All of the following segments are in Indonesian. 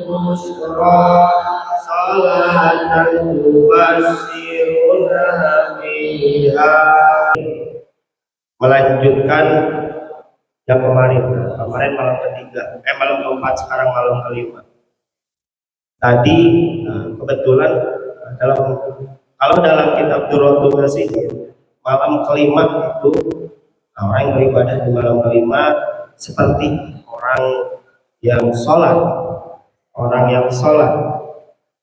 busra salatan tubasyiruna biha. Melanjutkan yang kemarin malam ketiga, malam keempat, sekarang malam kelima. Tadi kebetulan kalau dalam kitab Durratun Nasihin, malam kelima itu orang yang beribadah di malam kelima seperti orang yang sholat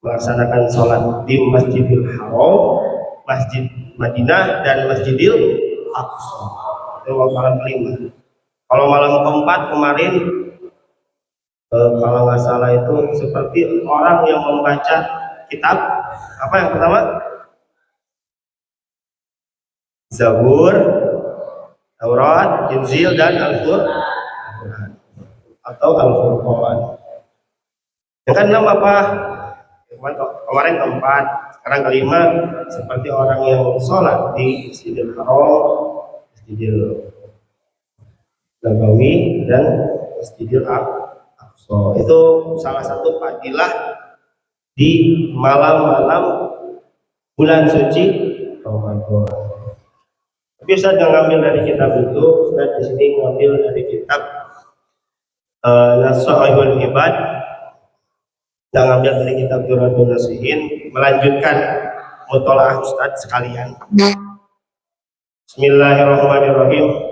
melaksanakan sholat di Masjidil Haram, Masjid Madinah, dan Masjidil Aqsa. Itu malam kelima. Kalau malam keempat kemarin, kalau nggak salah itu seperti orang yang membaca kitab apa yang pertama? Zabur, Taurat, Injil, dan Al-Qur'an atau Al-Furqan. Yang keenam apa? Kemarin keempat, sekarang kelima, seperti orang yang sholat di Masjidil Haram, Masjidil Nabawi, dan Masjidil Aqsa. Itu salah satu fadilah di malam-malam bulan suci Ramadan. Tapi Ustaz ngambil dari kitab itu, Ustaz di sini ngambil dari kitab Nasaihul Ibad, dan ngambil dari kitab Durratun Nasihin, melanjutkan mutolaah Ustaz sekalian. Bismillahirrahmanirrahim.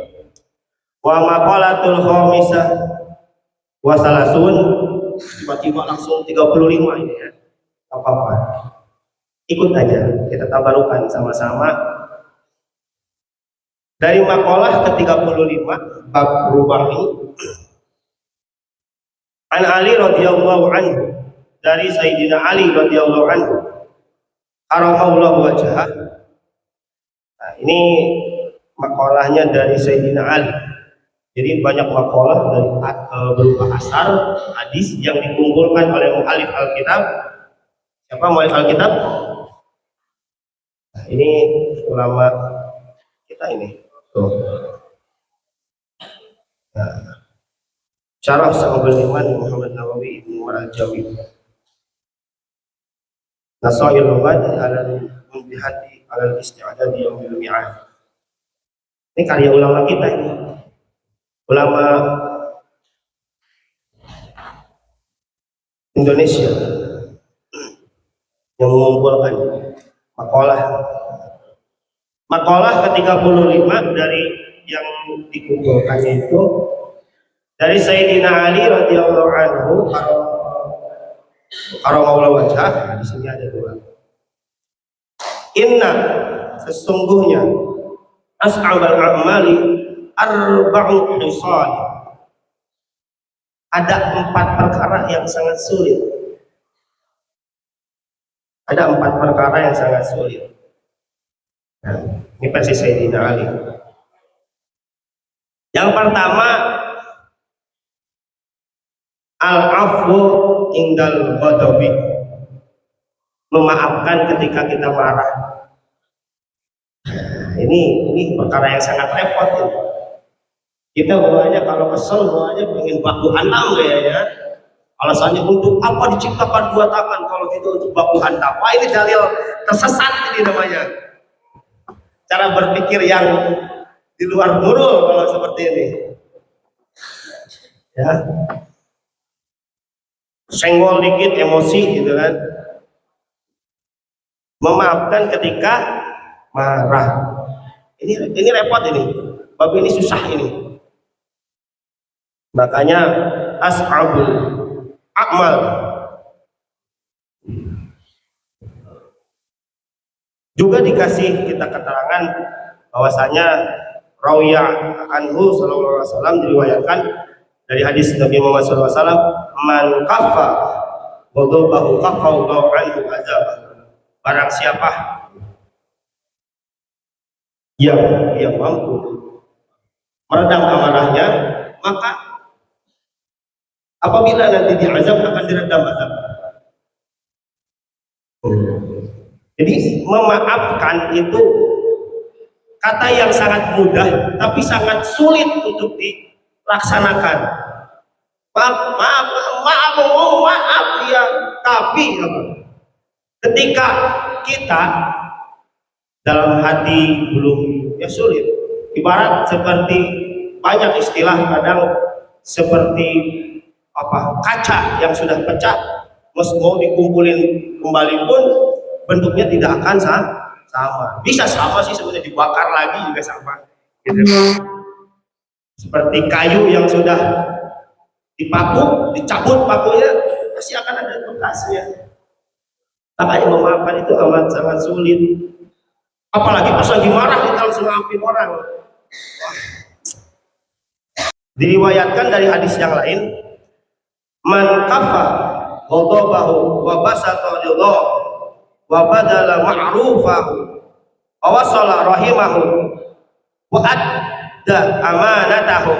Wa maqalatul khamisah wa salasun, tiba-tiba langsung 35 ini ya. Apa-apa. Ikut aja, kita tabarukan sama-sama. Dari maqalah ke-35 bab ruba'i. An Ali radhiyallahu anhu, dari Sayyidina Ali radhiyallahu anhu, karamallahu wajhah. Nah, ini makalahnya dari Sayyidina Ali. Jadi banyak makalah dari berupa asar, hadis yang dikumpulkan oleh mu'allif Alkitab. Siapa mu'allif Alkitab? Nah, ini ulama kita ini. Tuh. Nah, Syarah Sa'abul Iman Muhammad Nawawi Ibnu Marajawi. Nasaihul Ibad al-Munbihati al-Isti'adad yaumil mi'ad. Ini karya ulama kita ini. Ulama Indonesia yang mengumpulkan makalah ke-35 dari yang dikumpulkannya itu dari Sayyidina Ali radhiyallahu anhu karamallahu wajhah. Di sini ada dua. Inna, sesungguhnya, as'abal a'mali arba'u hisal, ada 4 perkara yang sangat sulit. Ada 4 perkara yang sangat sulit. Nah, ini versi Sayyidina Ali. Yang pertama, al-afwu indal ghadabi, memaafkan ketika kita marah. Ini perkara yang sangat repot ini. Kita bawaannya kalau kesel, bawaannya pengen baku hantam kayaknya. Alasannya untuk apa diciptakan 2 tangan kalau kita untuk baku hantam. Wah, ini dalil tersesat ini namanya. Cara berpikir yang di luar nurul kalau seperti ini. Ya. Senggol dikit emosi gitu kan. Memaafkan ketika marah. Ini repot ini. Bab ini susah ini. Makanya as'abul a'mal. Juga dikasih kita keterangan bahwasanya rawiyah anhu sallallahu alaihi wasallam diriwayatkan dari hadis Nabi Muhammad sallallahu alaihi wasallam, man kaffa ghadabahu kaffa Allahu anhu azab. Barang siapa yang mampu meredam amarahnya, maka apabila nanti diazab akan diredam azab. Jadi memaafkan itu kata yang sangat mudah tapi sangat sulit untuk dilaksanakan. Maaf, Tapi ketika kita dalam hati belum ya sulit, ibarat seperti banyak istilah kadang seperti kaca yang sudah pecah, mau dikumpulin kembali pun bentuknya tidak akan sama. Bisa sama sih sebenarnya, dibakar lagi juga sama gitu. Seperti kayu yang sudah dipaku, dicabut pakunya pasti akan ada bekasnya. Makanya memaafkan itu amat sangat sulit, apalagi pas lagi marah kita langsung maafin orang. Diriwayatkan dari hadis yang lain, man kafa ghadabahu wa basata ridhahu wa badala ma'rufahu wa wasala rahimahu wa adda amanatahu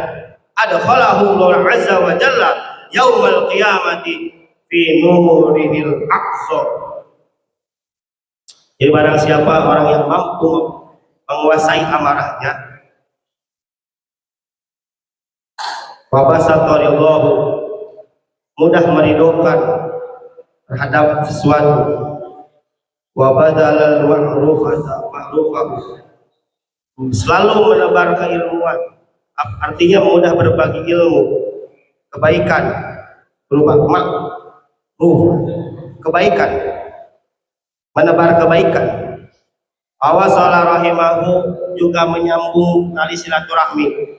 adkhalahu Allah azza wa jalla yaumal qiyamati fi nurihil aqsa. Jadi barang siapa orang yang mampu menguasai amarahnya, wa basata ridhahu, mudah meridhokan terhadap sesuatu, wa badalal ma'rufahu, selalu menebar keilmuan, artinya mudah berbagi ilmu kebaikan berupa ma'ruf, kebaikan, menebar kebaikan. Awasala rahimahu, juga menyambung tali silaturahmi.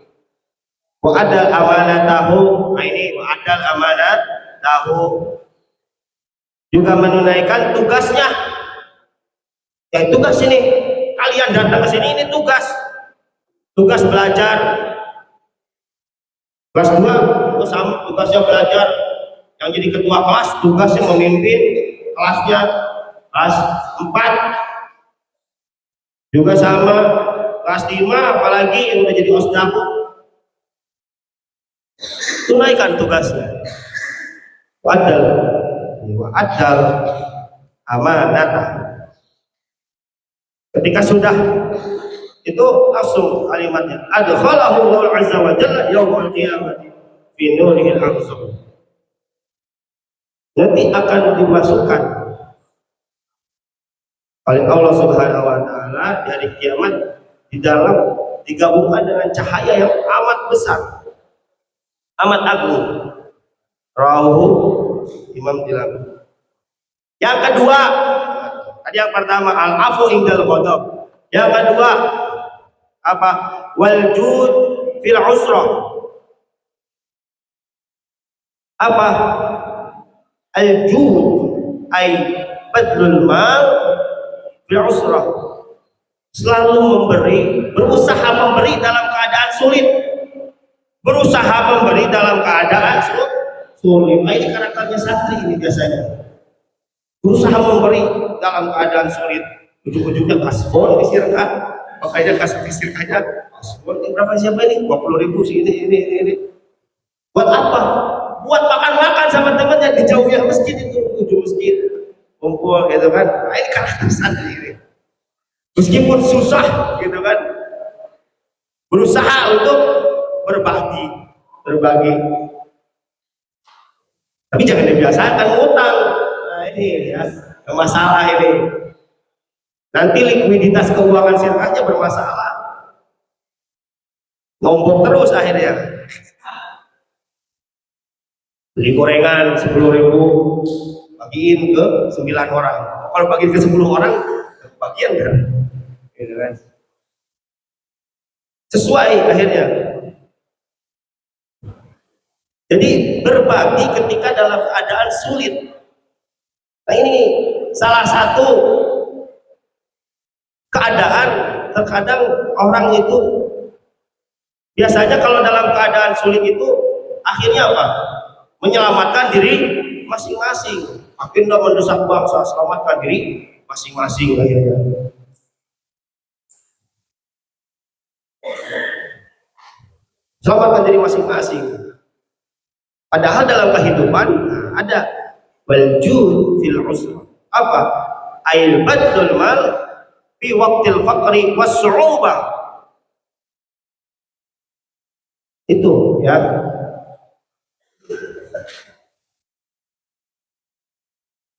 Wa adal amanatahu, ini wa adal amanatahu, juga menunaikan tugasnya. Ya tugas ini, kalian datang ke sini, ini tugas belajar. Kelas 2 itu sama, tugasnya belajar. Yang jadi ketua kelas tugasnya memimpin kelasnya. Kelas 4 juga sama, kelas 5 apalagi yang udah jadi osdapu, tunaikan tugasnya. Wadal amanah. Ketika sudah itu langsung kalimatnya adkhalahu Allah azza wa jalla yaumul qiyamati fi nurihil aqsa, nanti akan dimasukkan oleh Allah subhanahu wa ta'ala dari kiamat di dalam, digabungkan dengan cahaya yang amat besar, amat agung. Rawahu Imam Tirmidzi. Yang kedua, tadi yang pertama al-afu indal ghadab. Yang kedua apa? Wal jud fil usrah. Apa? Al-jud ay badlul mal fil usrah. Selalu memberi, berusaha memberi dalam keadaan sulit. Berusaha memberi dalam keadaan sulit. Ini karakternya santri ini biasanya. Berusaha memberi dalam keadaan sulit. Ujung-ujungnya kasbon disirkan, makanya kasih disirkannya kasbon. Ini berapa siapa ini? 20.000 sih ini. Buat apa? Buat makan-makan sama temannya di jauhnya masjid itu, ujung masjid. Kumpul gitu kan. Nah, ini karakter santri ini. Meskipun susah gitu kan, berusaha untuk berbagi. Tapi jangan dibiasakan ngutang. Nah ini ya masalah ini. Nanti likuiditas keuangan sirkahnya bermasalah. Nombok terus akhirnya. Beli gorengan 10.000, bagiin ke 9 orang. Kalau bagiin ke 10 orang, bagian kan? Gitu kan? Sesuai akhirnya. Jadi berbagi ketika dalam keadaan sulit. Nah ini salah satu keadaan, terkadang orang itu biasanya kalau dalam keadaan sulit itu akhirnya apa? Menyelamatkan diri masing-masing. Akhirnya mendesak bangsa, selamatkan diri masing-masing akhirnya. Selamatkan diri masing-masing. Padahal dalam kehidupan ada waljud fil usra. Apa? Ail badul mal fi waqtil faqri was su'ubah. Itu ya.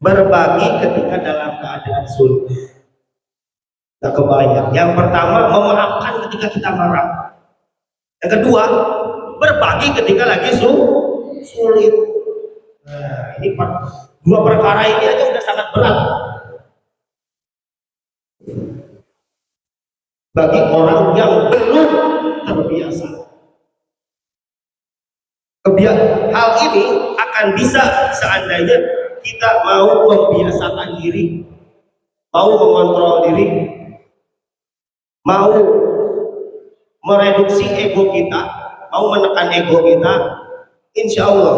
berbagi ketika dalam keadaan sulit. Nah, kebanyakan. Yang pertama, memaafkan ketika kita marah. Yang kedua, berbagi ketika lagi sulit. Nah, ini dua perkara ini aja udah sangat berat bagi orang yang belum terbiasa. Hal ini akan bisa seandainya kita mau membiasakan diri, mau mengontrol diri, mau mereduksi ego kita, mau menekan ego kita. Insya Allah